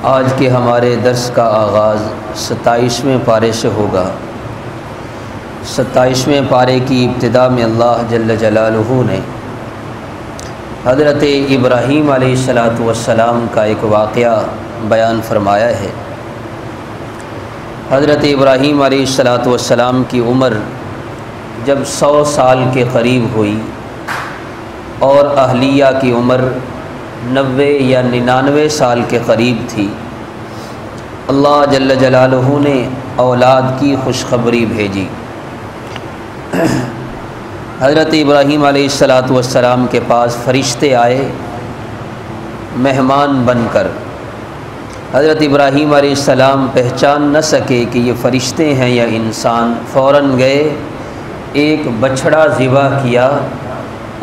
آج کے ہمارے درس کا آغاز 27ویں پارے سے ہوگا۔ 27ویں پارے کی ابتدا میں اللہ جل جلالہ نے حضرت ابراہیم علیہ السلام کا ایک واقعہ بیان فرمایا ہے۔ حضرت ابراہیم علیہ السلام کی عمر جب 100 سال کے قریب ہوئی اور اہلیہ کی عمر 90 یا 99 سال کے قریب تھی، اللہ جل جلالہ نے اولاد کی خوشخبری بھیجی۔ حضرت ابراہیم علیہ السلام کے پاس فرشتے آئے مہمان بن کر۔ حضرت ابراہیم علیہ السلام پہچان نہ سکے کہ یہ فرشتے ہیں یا انسان، فوراً گئے، ایک بچھڑا ذبح کیا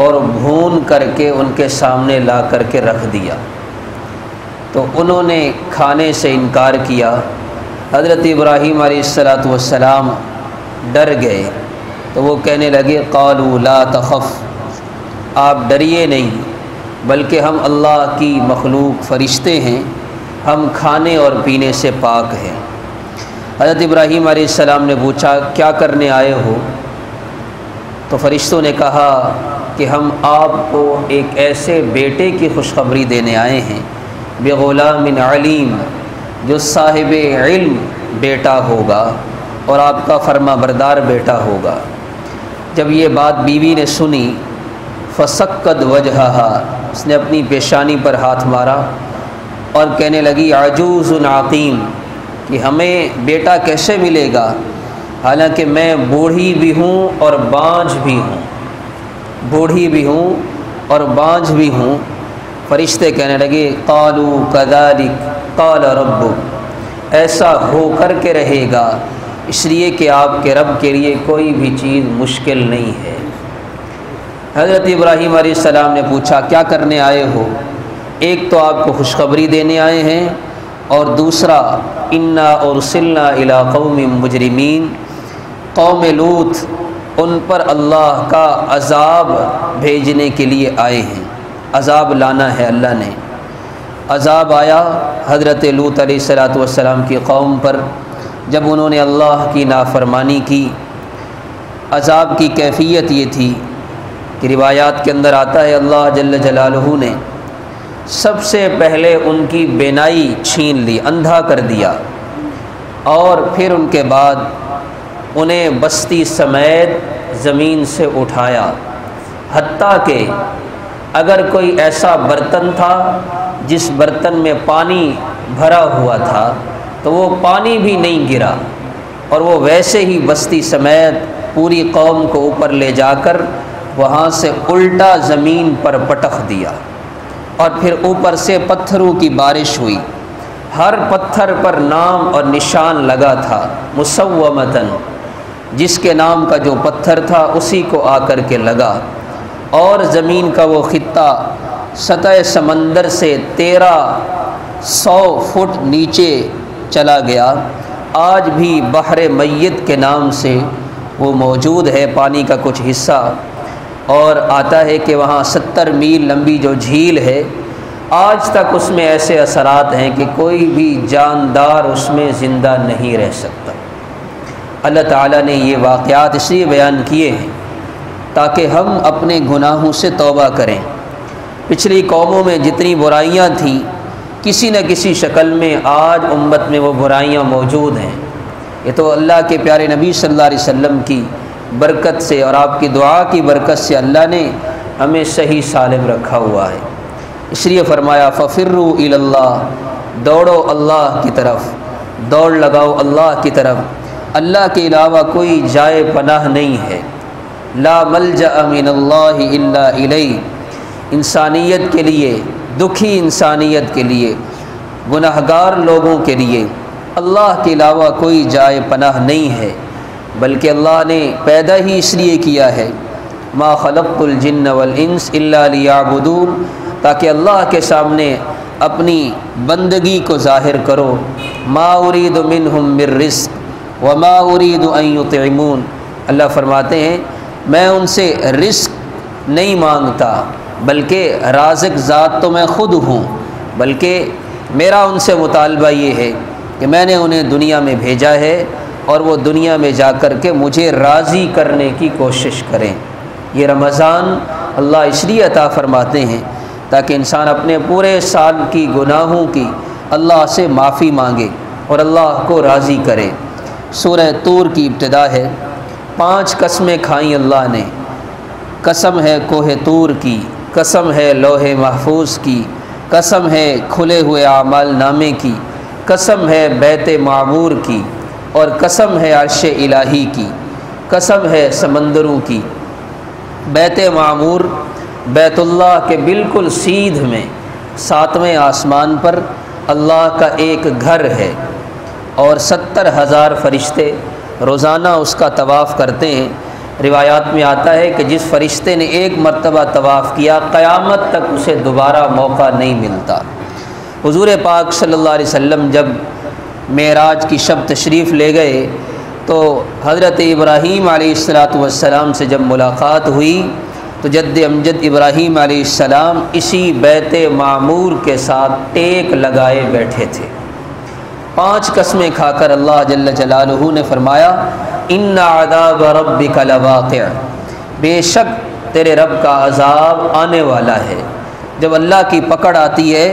اور بھون کر کے ان کے سامنے لا کر کے رکھ دیا۔ تو انہوں نے کھانے سے انکار کیا۔ حضرت ابراہیم علیہ السلام ڈر گئے تو وہ کہنے لگے قالوا لا تخف، آپ ڈریے نہیں، بلکہ ہم اللہ کی مخلوق فرشتے ہیں، ہم کھانے اور پینے سے پاک ہیں۔ حضرت ابراہیم علیہ السلام نے پوچھا کیا کرنے آئے ہو؟ تو فرشتوں نے کہا کہ ہم آپ کو ایک ایسے بیٹے کی خوشخبری دینے آئے ہیں، بغلام علیم، جو صاحب علم بیٹا ہوگا اور آپ کا فرما بردار بیٹا ہوگا۔ جب یہ بات بیوی نے سنی فسکت وجہہا، اس نے اپنی پیشانی پر ہاتھ مارا اور کہنے لگی عجوز عقیم، کہ ہمیں بیٹا کیسے ملے گا حالانکہ میں بوڑھی بھی ہوں اور بانجھ بھی ہوں، بوڑھی بھی ہوں اور بانجھ بھی ہوں۔ فرشتے کہنے لگے قالوا کذالک قال ربک، ایسا ہو کر کے رہے گا، اس لیے کہ آپ کے رب کے لیے کوئی بھی چیز مشکل نہیں ہے۔ حضرت ابراہیم علیہ السلام نے پوچھا کیا کرنے آئے ہو؟ ایک تو آپ کو خوشخبری دینے آئے ہیں، اور دوسرا انا ارسلنا الی قوم مجرمین، قوم لوط ان پر اللہ کا عذاب بھیجنے کے لیے آئے ہیں، عذاب لانا ہے اللہ نے۔ عذاب آیا حضرت لوط علیہ السلام کی قوم پر جب انہوں نے اللہ کی نافرمانی کی۔ عذاب کی کیفیت یہ تھی کہ روایات کے اندر آتا ہے اللہ جل جلالہ نے سب سے پہلے ان کی بینائی چھین لی، اندھا کر دیا، اور پھر ان کے بعد انہیں بستی سمیت زمین سے اٹھایا، حتیٰ کہ اگر کوئی ایسا برتن تھا جس برتن میں پانی بھرا ہوا تھا تو وہ پانی بھی نہیں گرا، اور وہ ویسے ہی بستی سمیت پوری قوم کو اوپر لے جا کر وہاں سے الٹا زمین پر پٹخ دیا، اور پھر اوپر سے پتھروں کی بارش ہوئی۔ ہر پتھر پر نام اور نشان لگا تھا، مسومتاً، جس کے نام کا جو پتھر تھا اسی کو آ کر کے لگا، اور زمین کا وہ خطہ سطح سمندر سے 1300 فٹ نیچے چلا گیا۔ آج بھی بحر میت کے نام سے وہ موجود ہے، پانی کا کچھ حصہ، اور آتا ہے کہ وہاں 70 میل لمبی جو جھیل ہے، آج تک اس میں ایسے اثرات ہیں کہ کوئی بھی جاندار اس میں زندہ نہیں رہ سکتا۔ اللہ تعالیٰ نے یہ واقعات اس لیے بیان کیے ہیں تاکہ ہم اپنے گناہوں سے توبہ کریں۔ پچھلی قوموں میں جتنی برائیاں تھیں، کسی نہ کسی شکل میں آج امت میں وہ برائیاں موجود ہیں۔ یہ تو اللہ کے پیارے نبی صلی اللہ علیہ وسلم کی برکت سے اور آپ کی دعا کی برکت سے اللہ نے ہمیں صحیح سالم رکھا ہوا ہے۔ اس لیے فرمایا ففروا الی اللہ، دوڑو اللہ کی طرف، دوڑ لگاؤ اللہ کی طرف، اللہ کے علاوہ کوئی جائے پناہ نہیں ہے۔ لا ملجأ من اللہ الا الیہ، انسانیت کے لیے، دکھی انسانیت کے لیے، گناہگار لوگوں کے لیے اللہ کے علاوہ کوئی جائے پناہ نہیں ہے، بلکہ اللہ نے پیدا ہی اس لیے کیا ہے، ما خلقت الجن والانس الا لیعبدون، تاکہ اللہ کے سامنے اپنی بندگی کو ظاہر کرو۔ ما ارید منہم من رزق وما ارید ان یطعمون، اللہ فرماتے ہیں میں ان سے رزق نہیں مانگتا، بلکہ رازق ذات تو میں خود ہوں، بلکہ میرا ان سے مطالبہ یہ ہے کہ میں نے انہیں دنیا میں بھیجا ہے اور وہ دنیا میں جا کر کے مجھے راضی کرنے کی کوشش کریں۔ یہ رمضان اللہ اس لیے عطا فرماتے ہیں تاکہ انسان اپنے پورے سال کی گناہوں کی اللہ سے معافی مانگے اور اللہ کو راضی کرے۔ سورہ طور کی ابتدا ہے، 5 قسمیں کھائیں اللہ نے، قسم ہے کوہ طور کی، قسم ہے لوح محفوظ کی، قسم ہے کھلے ہوئے اعمال نامے کی، قسم ہے بیت معمور کی، اور قسم ہے عرش الہی کی، قسم ہے سمندروں کی۔ بیت معمور بیت اللہ کے بالکل سیدھ میں 7ویں آسمان پر اللہ کا ایک گھر ہے، اور 70,000 فرشتے روزانہ اس کا طواف کرتے ہیں۔ روایات میں آتا ہے کہ جس فرشتے نے ایک مرتبہ طواف کیا قیامت تک اسے دوبارہ موقع نہیں ملتا۔ حضور پاک صلی اللہ علیہ وسلم جب معراج کی شب تشریف لے گئے تو حضرت ابراہیم علیہ السلام سے جب ملاقات ہوئی تو جد امجد ابراہیم علیہ السلام اسی بیت معمور کے ساتھ ٹیک لگائے بیٹھے تھے۔ 5 قسمیں کھا کر اللہ جل جلالہ نے فرمایا ان عذاب ربک لواقع، بے شک تیرے رب کا عذاب آنے والا ہے۔ جب اللہ کی پکڑ آتی ہے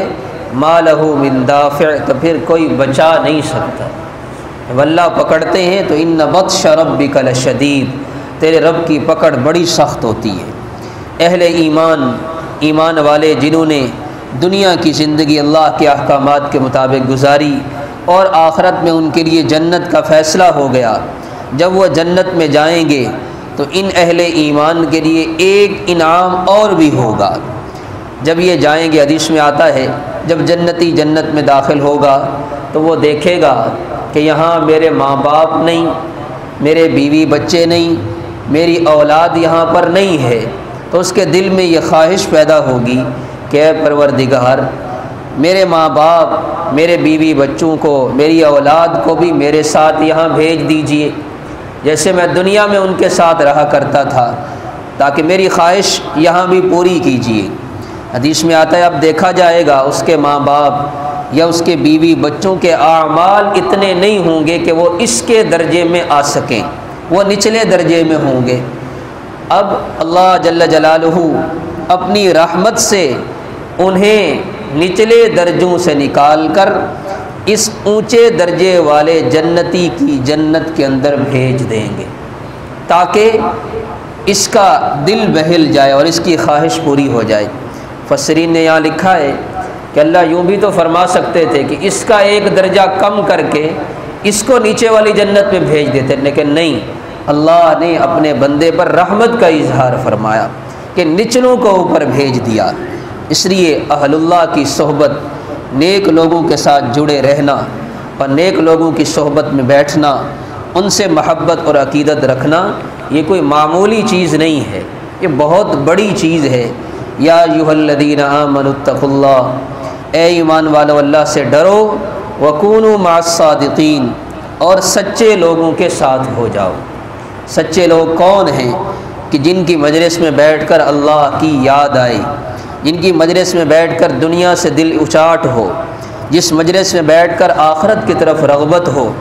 ما لہ من دافع، تو پھر کوئی بچا نہیں سکتا۔ جب اللہ پکڑتے ہیں تو ان بطش ربک لشدید، تیرے رب کی پکڑ بڑی سخت ہوتی ہے۔ اہل ایمان والے جنہوں نے دنیا کی زندگی اللہ کے احکامات کے مطابق گزاری اور آخرت میں ان کے لیے جنت کا فیصلہ ہو گیا، جب وہ جنت میں جائیں گے تو ان اہل ایمان کے لیے ایک انعام اور بھی ہوگا۔ جب یہ جائیں گے، حدیث میں آتا ہے جب جنتی جنت میں داخل ہوگا تو وہ دیکھے گا کہ یہاں میرے ماں باپ نہیں، میرے بیوی بچے نہیں، میری اولاد یہاں پر نہیں ہے، تو اس کے دل میں یہ خواہش پیدا ہوگی کہ اے پروردگار میرے ماں باپ، میرے بیوی بچوں کو، میری اولاد کو بھی میرے ساتھ یہاں بھیج دیجئے، جیسے میں دنیا میں ان کے ساتھ رہا کرتا تھا، تاکہ میری خواہش یہاں بھی پوری کیجئے۔ حدیث میں آتا ہے اب دیکھا جائے گا اس کے ماں باپ یا اس کے بیوی بچوں کے اعمال اتنے نہیں ہوں گے کہ وہ اس کے درجے میں آ سکیں، وہ نچلے درجے میں ہوں گے۔ اب اللہ جل جلالہ اپنی رحمت سے انہیں نچلے درجوں سے نکال کر اس اونچے درجے والے جنتی کی جنت کے اندر بھیج دیں گے تاکہ اس کا دل بہل جائے اور اس کی خواہش پوری ہو جائے۔ مفسرین نے یہاں لکھا ہے کہ اللہ یوں بھی تو فرما سکتے تھے کہ اس کا ایک درجہ کم کر کے اس کو نیچے والی جنت میں بھیج دیتے، لیکن نہیں، اللہ نے اپنے بندے پر رحمت کا اظہار فرمایا کہ نچلوں کو اوپر بھیج دیا۔ اس لیے اہل اللہ کی صحبت، نیک لوگوں کے ساتھ جڑے رہنا اور نیک لوگوں کی صحبت میں بیٹھنا، ان سے محبت اور عقیدت رکھنا، یہ کوئی معمولی چیز نہیں ہے، یہ بہت بڑی چیز ہے۔ یا ایھا الذین آمنوا اتقوا اللہ، اے ایمان والو اللہ سے ڈرو، وکونوا مع الصادقین، اور سچے لوگوں کے ساتھ ہو جاؤ۔ سچے لوگ کون ہیں؟ کہ جن کی مجلس میں بیٹھ کر اللہ کی یاد آئے، جن کی مجلس میں بیٹھ کر دنیا سے دل اچاٹ ہو، جس مجلس میں بیٹھ کر آخرت کی طرف رغبت ہو،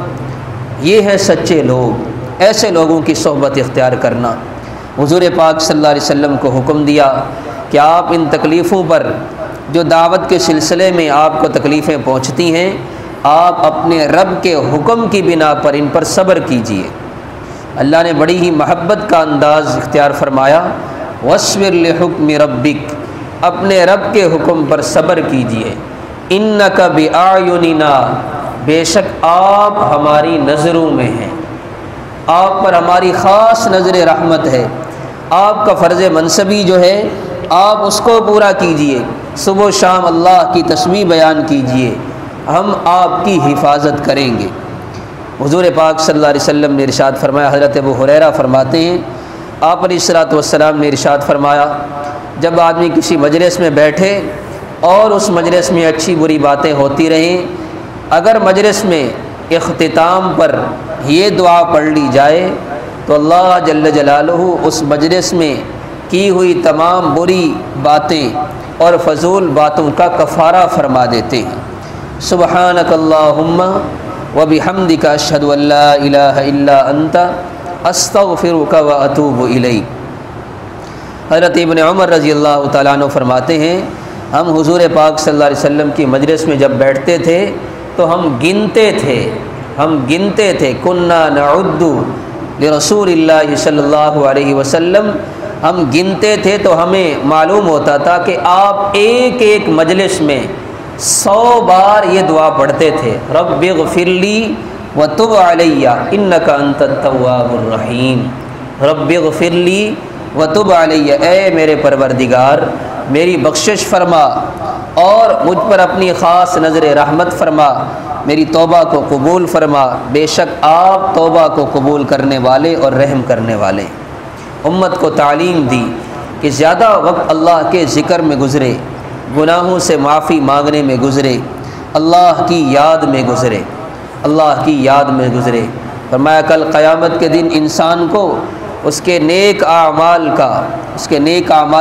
یہ ہے سچے لوگ۔ ایسے لوگوں کی صحبت اختیار کرنا۔ حضور پاک صلی اللہ علیہ وسلم کو حکم دیا کہ آپ ان تکلیفوں پر جو دعوت کے سلسلے میں آپ کو تکلیفیں پہنچتی ہیں، آپ اپنے رب کے حکم کی بنا پر ان پر صبر کیجیے۔ اللہ نے بڑی ہی محبت کا انداز اختیار فرمایا، وَاصْبِرْ لِحُکْمِ رَبِّکَ، اپنے رب کے حکم پر صبر کیجیے۔ اِنَّکَ بِأَعْیُنِنَا، بے شک آپ ہماری نظروں میں ہیں، آپ پر ہماری خاص نظر رحمت ہے۔ آپ کا فرض منصبی جو ہے آپ اس کو پورا کیجئے، صبح و شام اللہ کی تسبیح بیان کیجئے، ہم آپ کی حفاظت کریں گے۔ حضور پاک صلی اللہ علیہ وسلم نے ارشاد فرمایا، حضرت ابو ہریرہ فرماتے ہیں آپ علیہ الصلوۃ والسلام نے ارشاد فرمایا، جب آدمی کسی مجلس میں بیٹھے اور اس مجلس میں اچھی بری باتیں ہوتی رہیں، اگر مجلس میں اختتام پر یہ دعا پڑھ لی جائے تو اللہ جل جلالہ اس مجلس میں کی ہوئی تمام بری باتیں اور فضول باتوں کا کفارہ فرما دیتے ہیں۔ سبحانک اللہم وبحمدک اشہد ان لا الہ الا انت استغفرک واتوب الیک۔ حضرت ابن عمر رضی اللہ تعالیٰ عنہ فرماتے ہیں ہم حضور پاک صلی اللہ علیہ وسلم کی مجلس میں جب بیٹھتے تھے تو ہم گنتے تھے کننا نعد لرسول اللہ صلی اللہ علیہ وسلم، ہم گنتے تھے تو ہمیں معلوم ہوتا تھا کہ آپ ایک ایک مجلس میں 100 بار یہ دعا پڑھتے تھے، رب اغفر لی وتب علی انک انت التواب الرحیم، رب اغفر لی وتب علی، اے میرے پروردگار میری بخشش فرما اور مجھ پر اپنی خاص نظر رحمت فرما، میری توبہ کو قبول فرما، بے شک آپ توبہ کو قبول کرنے والے اور رحم کرنے والے۔ امت کو تعلیم دی کہ زیادہ وقت اللہ کے ذکر میں گزرے، گناہوں سے معافی مانگنے میں گزرے، اللہ کی یاد میں گزرے۔ فرمایا کل قیامت کے دن انسان کو اس کے نیک اعمال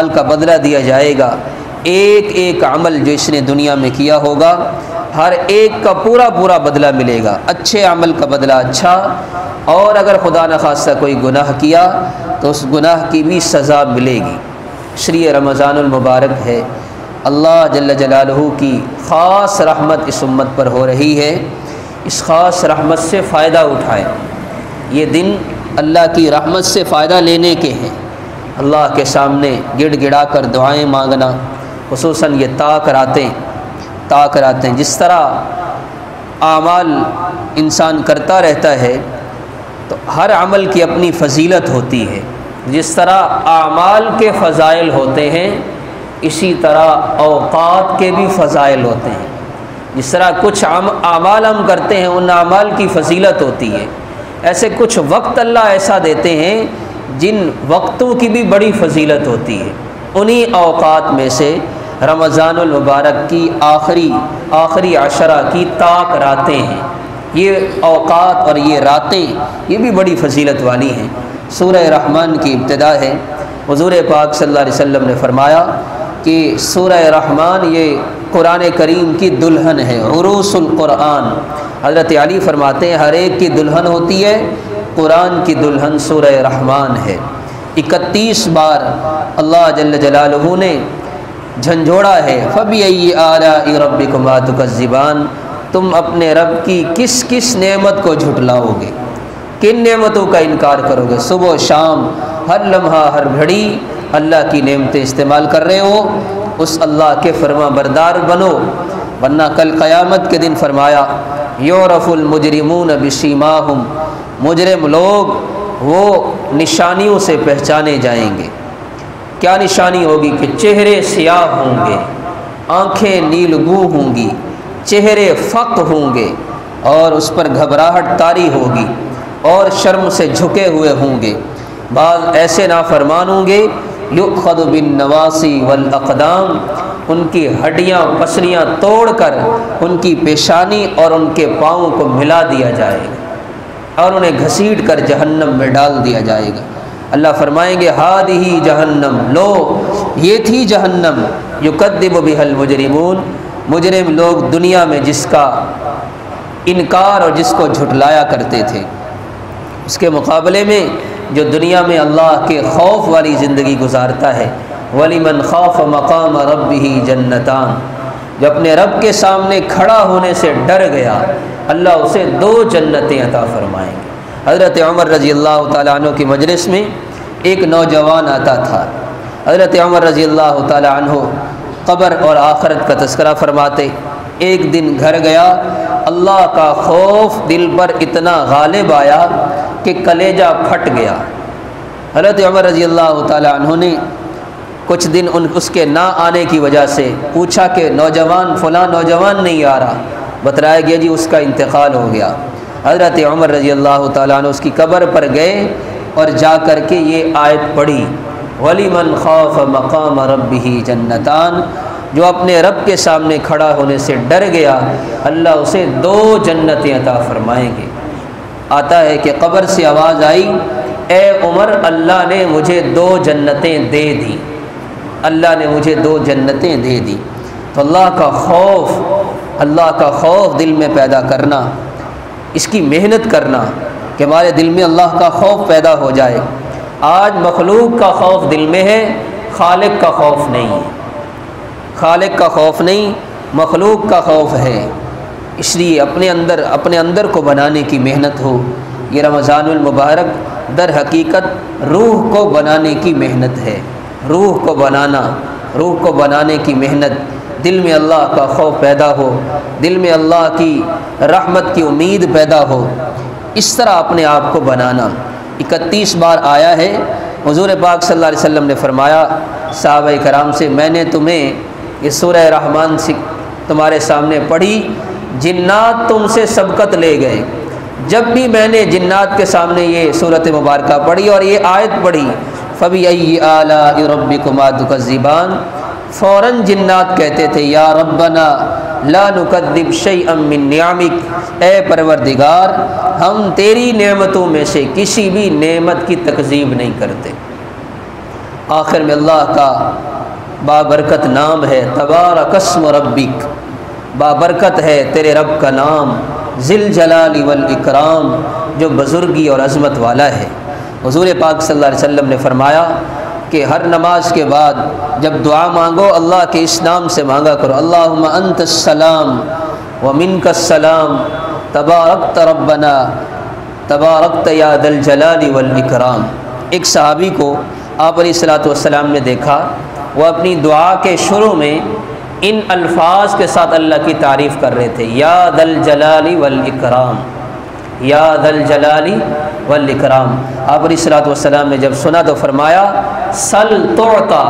کا بدلہ دیا جائے گا، ایک ایک عمل جو اس نے دنیا میں کیا ہوگا ہر ایک کا پورا بدلہ ملے گا، اچھے عمل کا بدلہ اچھا، اور اگر خدا نخواستہ کوئی گناہ کیا تو اس گناہ کی بھی سزا ملے گی۔ شریع رمضان المبارک ہے، اللہ جل جلالہ کی خاص رحمت اس امت پر ہو رہی ہے، اس خاص رحمت سے فائدہ اٹھائیں۔ یہ دن اللہ کی رحمت سے فائدہ لینے کے ہیں، اللہ کے سامنے گڑ گڑا کر دعائیں مانگنا، خصوصاً یہ طاق راتیں جس طرح اعمال انسان کرتا رہتا ہے تو ہر عمل کی اپنی فضیلت ہوتی ہے، جس طرح اعمال کے فضائل ہوتے ہیں اسی طرح اوقات کے بھی فضائل ہوتے ہیں۔ جس طرح کچھ اعمال ہم کرتے ہیں ان اعمال کی فضیلت ہوتی ہے، ایسے کچھ وقت اللہ ایسا دیتے ہیں جن وقتوں کی بھی بڑی فضیلت ہوتی ہے۔ انہی اوقات میں سے رمضان المبارک کی آخری عشرہ کی طاق راتیں ہیں، یہ اوقات اور یہ راتیں یہ بھی بڑی فضیلت والی ہیں۔ سورہ رحمان کی ابتدا ہے، حضور پاک صلی اللہ علیہ وسلم نے فرمایا کہ سورہ رحمان یہ قرآن کریم کی دلہن ہے، عروس القرآن۔ حضرت علی فرماتے ہیں ہر ایک کی دلہن ہوتی ہے، قرآن کی دلہن سورہ رحمان ہے۔ 31 بار اللہ جل جلالہ نے جھنجھوڑا ہے، فَبِأَيِّ آلَاءِ رَبِّكُمَا تُكَذِّبَانِ، تم اپنے رب کی کس کس نعمت کو جھٹلاؤ گے، کن نعمتوں کا انکار کرو گے؟ صبح و شام ہر لمحہ ہر گھڑی اللہ کی نعمتیں استعمال کر رہے ہو، اس اللہ کے فرما بردار بنو، ورنہ کل قیامت کے دن فرمایا یعرف المجرمون بسیماہم، مجرم لوگ وہ نشانیوں سے پہچانے جائیں گے۔ کیا نشانی ہوگی؟ کہ چہرے سیاہ ہوں گے، آنکھیں نیلگوں ہوں گی، چہرے فق ہوں گے، اور اس پر گھبراہٹ طاری ہوگی، اور شرم سے جھکے ہوئے ہوں گے۔ بعض ایسے نافرمان ہوں گے یؤخذ بالنواصی والاقدام، ان کی ہڈیاں پسلیاں توڑ کر ان کی پیشانی اور ان کے پاؤں کو ملا دیا جائے گا اور انہیں گھسیٹ کر جہنم میں ڈال دیا جائے گا۔ اللہ فرمائیں گے ہادی جہنم، لو یہ تھی جہنم، یکذب بها المجرمون، مجرم لوگ دنیا میں جس کا انکار اور جس کو جھٹلایا کرتے تھے، اس کے مقابلے میں جو دنیا میں اللہ کے خوف والی زندگی گزارتا ہے، وَلِمَنْ خَافَ مَقَامَ رَبِّهِ جَنَّتَانِ، جو اپنے رب کے سامنے کھڑا ہونے سے ڈر گیا، اللہ اسے 2 جنتیں عطا فرمائیں گے۔ حضرت عمر رضی اللہ تعالیٰ عنہ کی مجلس میں ایک نوجوان آتا تھا، حضرت عمر رضی اللہ تعالیٰ عنہ قبر اور آخرت کا تذکرہ فرماتے۔ ایک دن گھر گیا، اللہ کا خوف دل پر اتنا غالب آیا کہ کلیجہ پھٹ گیا۔ حضرت عمر رضی اللہ تعالیٰ عنہ نے کچھ دن اس کے نہ آنے کی وجہ سے پوچھا کہ نوجوان فلاں نوجوان نہیں آ رہا، بتلایا گیا جی اس کا انتقال ہو گیا۔ حضرت عمر رضی اللہ تعالیٰ عنہ اس کی قبر پر گئے اور جا کر کے یہ آیت پڑھی، وَلِمَنْ خَافَ مَقَامَ رَبِّهِ جَنَّتَانِ، جو اپنے رب کے سامنے کھڑا ہونے سے ڈر گیا اللہ اسے 2 جنتیں عطا فرمائیں گے۔ آتا ہے کہ قبر سے آواز آئی، اے عمر اللہ نے مجھے 2 جنتیں دے دی، اللہ نے مجھے 2 جنتیں دے دی۔ تو اللہ کا خوف دل میں پیدا کرنا، اس کی محنت کرنا کہ ہمارے دل میں اللہ کا خوف پیدا ہو جائے۔ آج مخلوق کا خوف دل میں ہے، خالق کا خوف نہیں ہے، خالق کا خوف نہیں، مخلوق کا خوف ہے۔ اس لیے اپنے اندر کو بنانے کی محنت ہو۔ یہ رمضان المبارک در حقیقت روح کو بنانے کی محنت ہے، روح کو بنانے کی محنت، دل میں اللہ کا خوف پیدا ہو، دل میں اللہ کی رحمت کی امید پیدا ہو، اس طرح اپنے آپ کو بنانا۔ 31 بار آیا ہے، حضور پاک صلی اللہ علیہ وسلم نے فرمایا صحابہ کرام سے، میں نے تمہیں یہ سورہ رحمان تمہارے سامنے پڑھی، جنات تم سے سبقت لے گئے۔ جب بھی میں نے جنات کے سامنے یہ صورت مبارکہ پڑھی اور یہ آیت پڑھی، فَبِأَيِّ آلَاءِ رَبِّكُمَا تُكَذِّبَانِ، فوراً جنات کہتے تھے یا ربنا لا نکذب شیئا من نعمک، اے پروردگار ہم تیری نعمتوں میں سے کسی بھی نعمت کی تکذیب نہیں کرتے۔ آخر میں اللہ کا بابرکت نام ہے تبارک اسم ربک، بابرکت ہے تیرے رب کا نام، ذی الجلال والاکرام، جو بزرگی اور عظمت والا ہے۔ حضور پاک صلی اللہ علیہ وسلم نے فرمایا کہ ہر نماز کے بعد جب دعا مانگو اللہ کے اس نام سے مانگا کرو، اللہم انت السلام ومنک السلام تبارکت ربنا تبارکت یا ذا الجلال والاکرام۔ ایک صحابی کو آپ علیہ الصلوۃ والسلام نے دیکھا، وہ اپنی دعا کے شروع میں ان الفاظ کے ساتھ اللہ کی تعریف کر رہے تھے، یا ذا الجلال والاکرام، یا ذا الجلال والاکرام۔ آپ علیہ الصلوۃ والسلام نے جب سنا تو فرمایا سل تعطا،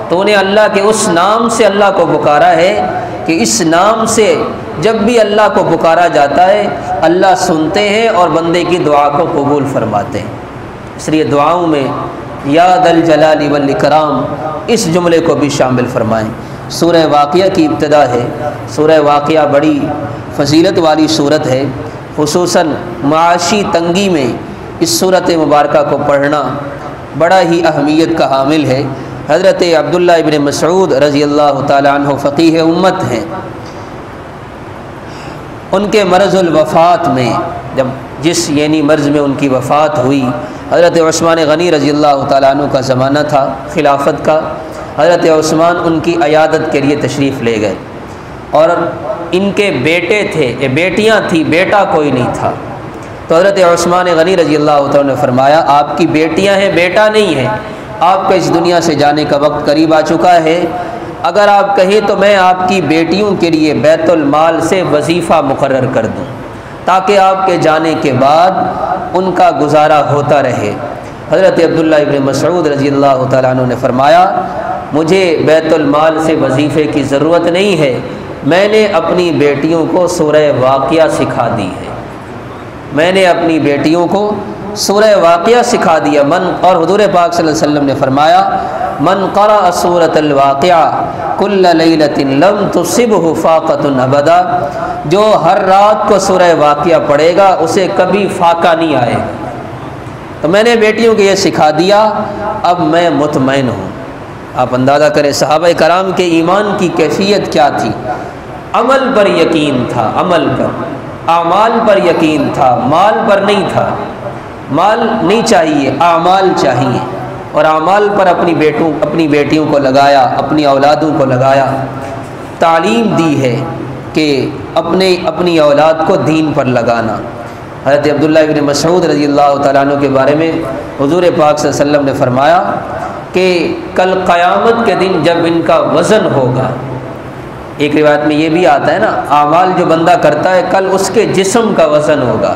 تو نے اللہ کے اس نام سے اللہ کو پکارا ہے کہ اس نام سے جب بھی اللہ کو پکارا جاتا ہے اللہ سنتے ہیں اور بندے کی دعا کو قبول فرماتے ہیں۔ اس لیے دعاؤں میں یا ذا الجلال والاکرام اس جملے کو بھی شامل فرمائیں۔ سورہ واقعہ کی ابتدا ہے، سورہ واقعہ بڑی فضیلت والی صورت ہے، خصوصاً معاشی تنگی میں اس صورت مبارکہ کو پڑھنا بڑا ہی اہمیت کا حامل ہے۔ حضرت عبداللہ ابن مسعود رضی اللہ تعالیٰ عنہ فقیہ امت ہیں، ان کے مرض الوفات میں جس مرض میں ان کی وفات ہوئی، حضرت عثمان غنی رضی اللہ تعالیٰ عنہ کا زمانہ تھا خلافت کا۔ حضرت عثمان ان کی عیادت کے لیے تشریف لے گئے، اور ان کے بیٹے تھے، یہ بیٹیاں تھیں، بیٹا کوئی نہیں تھا۔ تو حضرت عثمان غنی رضی اللہ تعالیٰ نے فرمایا آپ کی بیٹیاں ہیں، بیٹا نہیں ہے، آپ کا اس دنیا سے جانے کا وقت قریب آ چکا ہے، اگر آپ کہیں تو میں آپ کی بیٹیوں کے لیے بیت المال سے وظیفہ مقرر کر دوں تاکہ آپ کے جانے کے بعد ان کا گزارا ہوتا رہے۔ حضرت عبداللہ ابن مسعود رضی اللہ تعالیٰ عنہ نے فرمایا مجھے بیت المال سے وظیفے کی ضرورت نہیں ہے، میں نے اپنی بیٹیوں کو سورہ واقعہ سکھا دی ہے، میں نے اپنی بیٹیوں کو سورہ واقعہ سکھا دیا۔ اور حضور پاک صلی اللہ علیہ وسلم نے فرمایا من قرأ سورۃ الواقعہ کل لیلۃ لم تصبہ فاقۃ ابدا، جو ہر رات کو سورہ واقعہ پڑھے گا اسے کبھی فاقہ نہیں آئے گا۔ تو میں نے بیٹیوں کو یہ سکھا دیا، اب میں مطمئن ہوں۔ آپ اندازہ کریں صحابہ کرام کے ایمان کی کیفیت کیا تھی، عمل پر یقین تھا، عمل پر، اعمال پر یقین تھا، مال پر نہیں تھا۔ مال نہیں چاہیے، اعمال چاہیے، اور اعمال پر اپنی بیٹیوں کو لگایا، اپنی اولادوں کو لگایا۔ تعلیم دی ہے کہ اپنی اولاد کو دین پر لگانا۔ حضرت عبداللہ ابن مسعود رضی اللہ تعالیٰ عنہ کے بارے میں حضور پاک صلی اللہ علیہ وسلم نے فرمایا کہ کل قیامت کے دن جب ان کا وزن ہوگا، ایک روایت میں یہ بھی آتا ہے نا اعمال جو بندہ کرتا ہے کل اس کے جسم کا وزن ہوگا،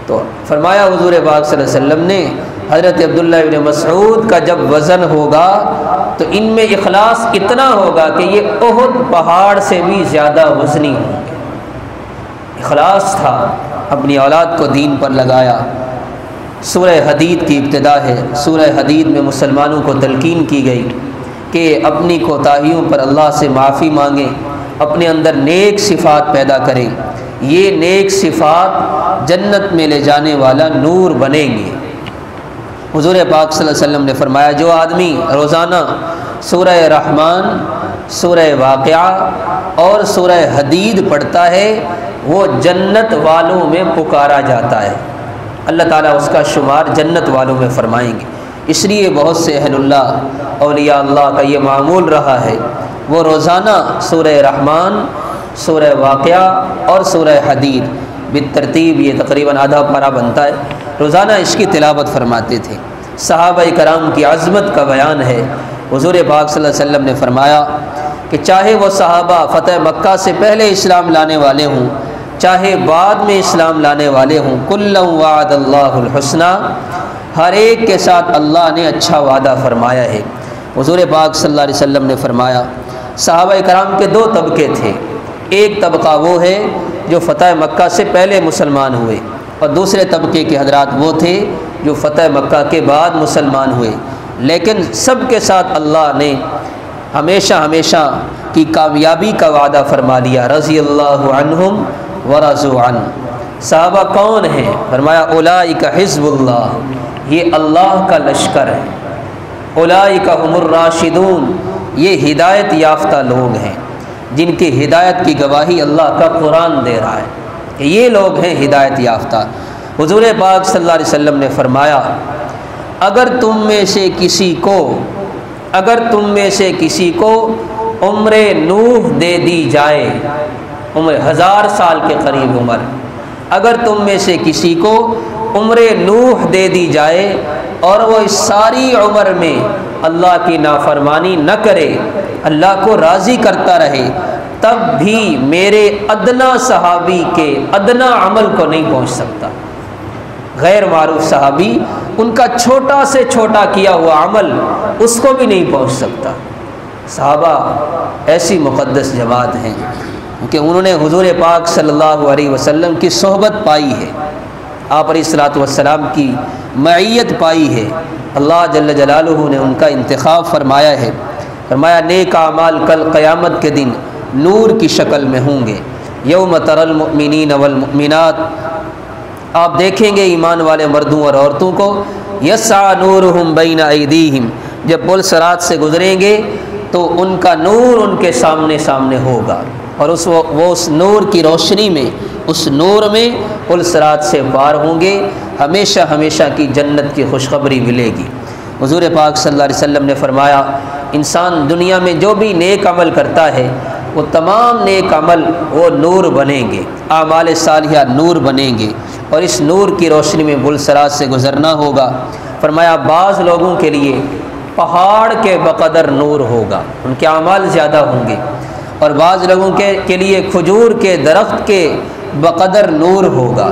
تو فرمایا حضور پاک صلی اللہ علیہ وسلم نے حضرت عبداللہ ابن مسعود کا جب وزن ہوگا تو ان میں اخلاص اتنا ہوگا کہ یہ احد پہاڑ سے بھی زیادہ وزنی ہوں گے۔ اخلاص تھا، اپنی اولاد کو دین پر لگایا۔ سورہ حدید کی ابتدا ہے، سورہ حدید میں مسلمانوں کو تلقین کی گئی کہ اپنی کوتاہیوں پر اللہ سے معافی مانگیں، اپنے اندر نیک صفات پیدا کریں، یہ نیک صفات جنت میں لے جانے والا نور بنیں گے۔ حضور پاک صلی اللہ علیہ وسلم نے فرمایا جو آدمی روزانہ سورہ رحمان سورہ واقعہ اور سورہ حدید پڑھتا ہے وہ جنت والوں میں پکارا جاتا ہے، اللہ تعالیٰ اس کا شمار جنت والوں میں فرمائیں گے۔ اس لیے بہت سے اہل اللہ اولیاء اللہ کا یہ معمول رہا ہے، وہ روزانہ سورہ رحمان، سورہ واقعہ اور سورہ حدید بالترتیب، یہ تقریباً آدھا پارہ بنتا ہے، روزانہ اس کی تلاوت فرماتے تھے۔ صحابہ کرام کی عظمت کا بیان ہے، حضور پاک صلی اللہ علیہ وسلم نے فرمایا کہ چاہے وہ صحابہ فتح مکہ سے پہلے اسلام لانے والے ہوں، چاہے بعد میں اسلام لانے والے ہوں، کُلًّا وعد اللہ الحسنی، ہر ایک کے ساتھ اللہ نے اچھا وعدہ فرمایا ہے۔ حضور پاک صلی اللہ علیہ وسلم نے فرمایا صحابہ کرام کے دو طبقے تھے، ایک طبقہ وہ ہے جو فتح مکہ سے پہلے مسلمان ہوئے، اور دوسرے طبقے کے حضرات وہ تھے جو فتح مکہ کے بعد مسلمان ہوئے، لیکن سب کے ساتھ اللہ نے ہمیشہ ہمیشہ کی کامیابی کا وعدہ فرما لیا، رضی اللہ عنہم ورضوا عنہ۔ صحابہ کون ہیں؟ فرمایا اولئک حزب اللہ، یہ اللہ کا لشکر ہے، اولئک هم الراشدون، یہ ہدایت یافتہ لوگ ہیں جن کی ہدایت کی گواہی اللہ کا قرآن دے رہا ہے کہ یہ لوگ ہیں ہدایت یافتہ۔ حضور پاک صلی اللہ علیہ وسلم نے فرمایا اگر تم میں سے کسی کو عمر نوح دے دی جائے، عمر 1000 سال کے قریب عمر، اگر تم میں سے کسی کو عمر نوح دے دی جائے اور وہ اس ساری عمر میں اللہ کی نافرمانی نہ کرے، اللہ کو راضی کرتا رہے، تب بھی میرے ادنا صحابی کے ادنا عمل کو نہیں پہنچ سکتا۔ غیر معروف صحابی ان کا چھوٹا سے چھوٹا کیا ہوا عمل اس کو بھی نہیں پہنچ سکتا۔ صحابہ ایسی مقدس جماعت ہیں کہ انہوں نے حضور پاک صلی اللہ علیہ وسلم کی صحبت پائی ہے، آپ علیہ الصلوۃ والسلام کی معیت پائی ہے، اللہ جل جلالہ نے ان کا انتخاب فرمایا ہے۔ فرمایا نیک اعمال کل قیامت کے دن نور کی شکل میں ہوں گے، یوم تری المؤمنین والمؤمنات، آپ دیکھیں گے ایمان والے مردوں اور عورتوں کو، یسعی نورہم بین ایدیہم، جب پل صراط سے گزریں گے تو ان کا نور ان کے سامنے سامنے ہوگا، اور وہ اس نور کی روشنی میں، اس نور میں پل صراط سے پار ہوں گے، ہمیشہ ہمیشہ کی جنت کی خوشخبری ملے گی۔ حضور پاک صلی اللہ علیہ وسلم نے فرمایا انسان دنیا میں جو بھی نیک عمل کرتا ہے وہ تمام نیک عمل وہ نور بنیں گے، اعمال صالحہ نور بنیں گے، اور اس نور کی روشنی میں پل صراط سے گزرنا ہوگا۔ فرمایا بعض لوگوں کے لیے پہاڑ کے بقدر نور ہوگا، ان کے اعمال زیادہ ہوں گے، اور بعض لوگوں کے لیے کھجور کے درخت کے بقدر نور ہوگا،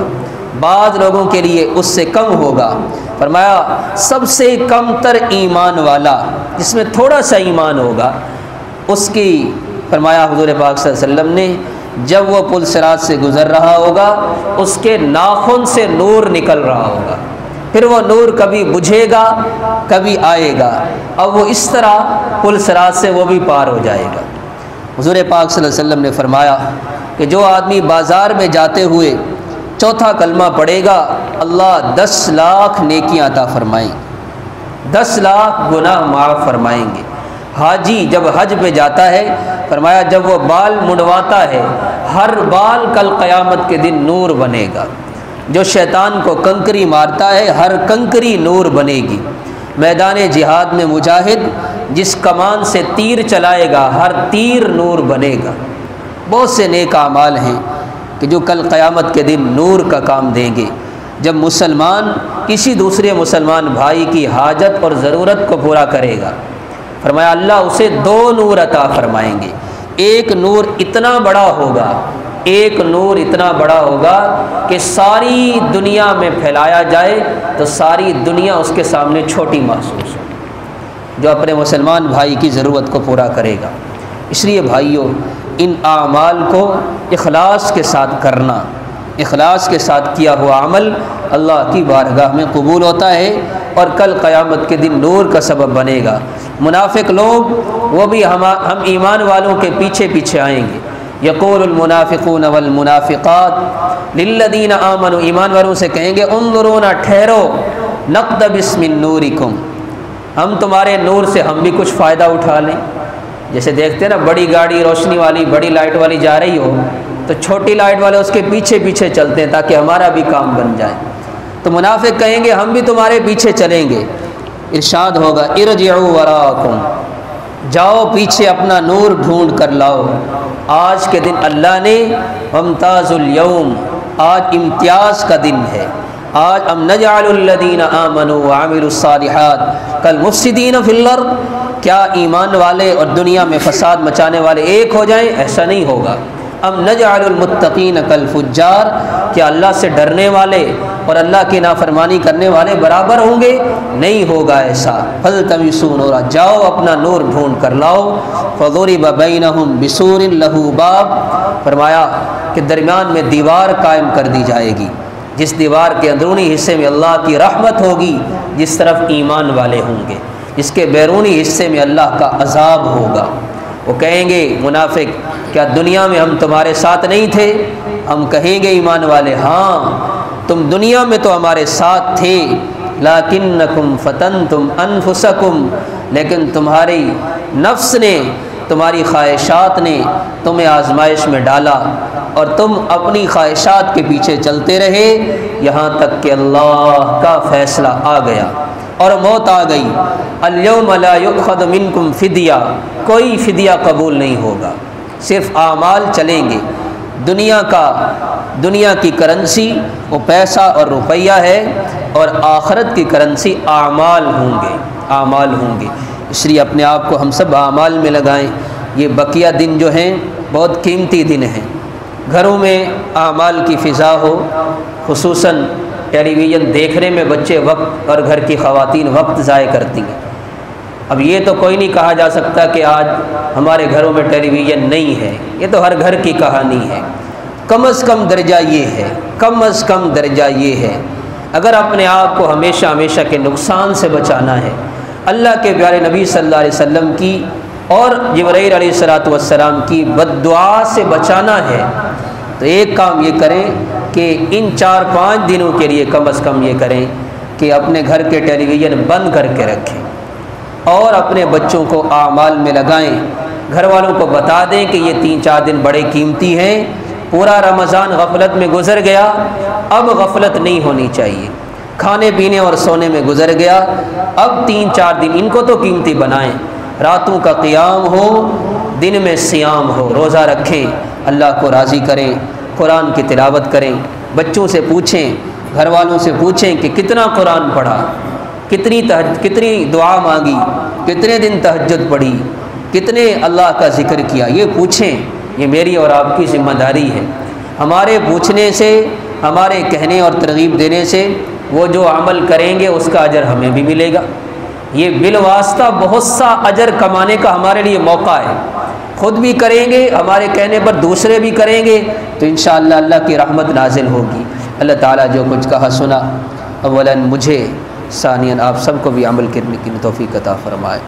بعض لوگوں کے لیے اس سے کم ہوگا۔ فرمایا سب سے کم تر ایمان والا، جس میں تھوڑا سا ایمان ہوگا، اس کی، فرمایا حضور پاک صلی اللہ علیہ وسلم نے، جب وہ پل صراط سے گزر رہا ہوگا اس کے ناخن سے نور نکل رہا ہوگا، پھر وہ نور کبھی بجھے گا کبھی آئے گا، اب وہ اس طرح پل صراط سے وہ بھی پار ہو جائے گا۔ حضور پاک صلی اللہ علیہ وسلم نے فرمایا کہ جو آدمی بازار میں جاتے ہوئے چوتھا کلمہ پڑھے گا اللہ 10 لاکھ نیکیاں عطا فرمائیں، 10 لاکھ گناہ معاف فرمائیں گے۔ حاجی جب حج پہ جاتا ہے، فرمایا جب وہ بال منڈواتا ہے ہر بال کل قیامت کے دن نور بنے گا، جو شیطان کو کنکری مارتا ہے ہر کنکری نور بنے گی، میدان جہاد میں مجاہد جس کمان سے تیر چلائے گا ہر تیر نور بنے گا۔ بہت سے نیک اعمال ہیں کہ جو کل قیامت کے دن نور کا کام دیں گے۔ جب مسلمان کسی دوسرے مسلمان بھائی کی حاجت اور ضرورت کو پورا کرے گا، فرمایا اللہ اسے 2 نور عطا فرمائیں گے، ایک نور اتنا بڑا ہوگا، ایک نور اتنا بڑا ہوگا کہ ساری دنیا میں پھیلایا جائے تو ساری دنیا اس کے سامنے چھوٹی محسوس ہو، جو اپنے مسلمان بھائی کی ضرورت کو پورا کرے گا۔ اس لیے بھائیوں ان اعمال کو اخلاص کے ساتھ کرنا، اخلاص کے ساتھ کیا ہوا عمل اللہ کی بارگاہ میں قبول ہوتا ہے اور کل قیامت کے دن نور کا سبب بنے گا۔ منافق لوگ وہ بھی ہم ایمان والوں کے پیچھے پیچھے آئیں گے۔ یقول المنافقون والمنافقات للذین آمنوا، ایمان والوں سے کہیں گے انظرونا، ٹھہرو، نقتبس من نورکم، ہم تمہارے نور سے ہم بھی کچھ فائدہ اٹھا لیں۔ جیسے دیکھتے ہیں نا بڑی گاڑی روشنی والی بڑی لائٹ والی جا رہی ہو تو چھوٹی لائٹ والے اس کے پیچھے پیچھے چلتے ہیں تاکہ ہمارا بھی کام بن جائے۔ تو منافق کہیں گے ہم بھی تمہارے پیچھے چلیں گے۔ ارشاد ہوگا ارجعوا وراءکم، جاؤ پیچھے اپنا نور ڈھونڈ کر لاؤ۔ آج کے دن اللہ نے وامتاز الیوم، آج امتیاز کا دن ہے۔ آج ام نجعل الذین آمنوا وعملوا الصالحات کالمفسدین فی الارض، کیا ایمان والے اور دنیا میں فساد مچانے والے ایک ہو جائیں؟ ایسا نہیں ہوگا۔ ام نجعل المتقین کالفجار، کیا اللہ سے ڈرنے والے اور اللہ کی نافرمانی کرنے والے برابر ہوں گے؟ نہیں ہوگا ایسا۔ فالتمسوا نورا، جاؤ اپنا نور ڈھونڈ کر لاؤ۔ فضرب بینہم بسور لہ باب، فرمایا کہ درمیان میں دیوار قائم کر دی جائے گی، جس دیوار کے اندرونی حصے میں اللہ کی رحمت ہوگی جس طرف ایمان والے ہوں گے، جس کے بیرونی حصے میں اللہ کا عذاب ہوگا۔ وہ کہیں گے منافق کیا دنیا میں ہم تمہارے ساتھ نہیں تھے؟ ہم کہیں گے ایمان والے ہاں تم دنیا میں تو ہمارے ساتھ تھے، لیکنکم فتنتم انفسکم، لیکن تمہاری نفس نے، تمہاری خواہشات نے تمہیں آزمائش میں ڈالا اور تم اپنی خواہشات کے پیچھے چلتے رہے یہاں تک کہ اللہ کا فیصلہ آ گیا اور موت آ گئی۔ الیوم لا یؤخذ منکم فدیہ، کوئی فدیہ قبول نہیں ہوگا، صرف اعمال چلیں گے۔ دنیا کی کرنسی وہ پیسہ اور روپیہ ہے، اور آخرت کی کرنسی اعمال ہوں گے۔ اس لیے اپنے آپ کو ہم سب اعمال میں لگائیں۔ یہ بقیہ دن جو ہیں بہت قیمتی دن ہیں۔ گھروں میں اعمال کی فضا ہو، خصوصاً ٹیلی ویژن دیکھنے میں بچے وقت اور گھر کی خواتین وقت ضائع کرتی ہیں۔ اب یہ تو کوئی نہیں کہا جا سکتا کہ آج ہمارے گھروں میں ٹیلی ویژن نہیں ہے، یہ تو ہر گھر کی کہانی ہے۔ کم از کم درجہ یہ ہے اگر اپنے آپ کو ہمیشہ کے نقصان سے بچانا ہے، اللہ کے پیارے نبی صلی اللہ علیہ وسلم کی اور جبرائیل علیہ السلام کی بد دعا سے بچانا ہے، تو ایک کام یہ کریں کہ ان 4-5 دنوں کے لیے کم از کم یہ کریں کہ اپنے گھر کے ٹیلی ویژن بند کر کے رکھیں اور اپنے بچوں کو اعمال میں لگائیں۔ گھر والوں کو بتا دیں کہ یہ 3-4 دن بڑے قیمتی ہیں، پورا رمضان غفلت میں گزر گیا، اب غفلت نہیں ہونی چاہیے، کھانے پینے اور سونے میں گزر گیا، اب 3-4 دن ان کو تو قیمتی بنائیں۔ راتوں کا قیام ہو، دن میں صیام ہو، روزہ رکھیں، اللہ کو راضی کریں، قرآن کی تلاوت کریں۔ بچوں سے پوچھیں، گھر والوں سے پوچھیں کہ کتنا قرآن پڑھا، کتنی دعا مانگی، کتنے دن تہجد پڑھی، کتنے اللہ کا ذکر کیا، یہ پوچھیں۔ یہ میری اور آپ کی ذمہ داری ہے۔ ہمارے پوچھنے سے، ہمارے کہنے اور ترغیب دینے سے وہ جو عمل کریں گے اس کا اجر ہمیں بھی ملے گا۔ یہ بالواسطہ بہت سا اجر کمانے کا ہمارے لیے موقع ہے۔ خود بھی کریں گے، ہمارے کہنے پر دوسرے بھی کریں گے تو انشاءاللہ اللہ کی رحمت نازل ہوگی۔ اللہ تعالیٰ جو کچھ کہا سنا، اولاً مجھے، ثانیاً آپ سب کو بھی عمل کرنے کی توفیق عطا فرمائے۔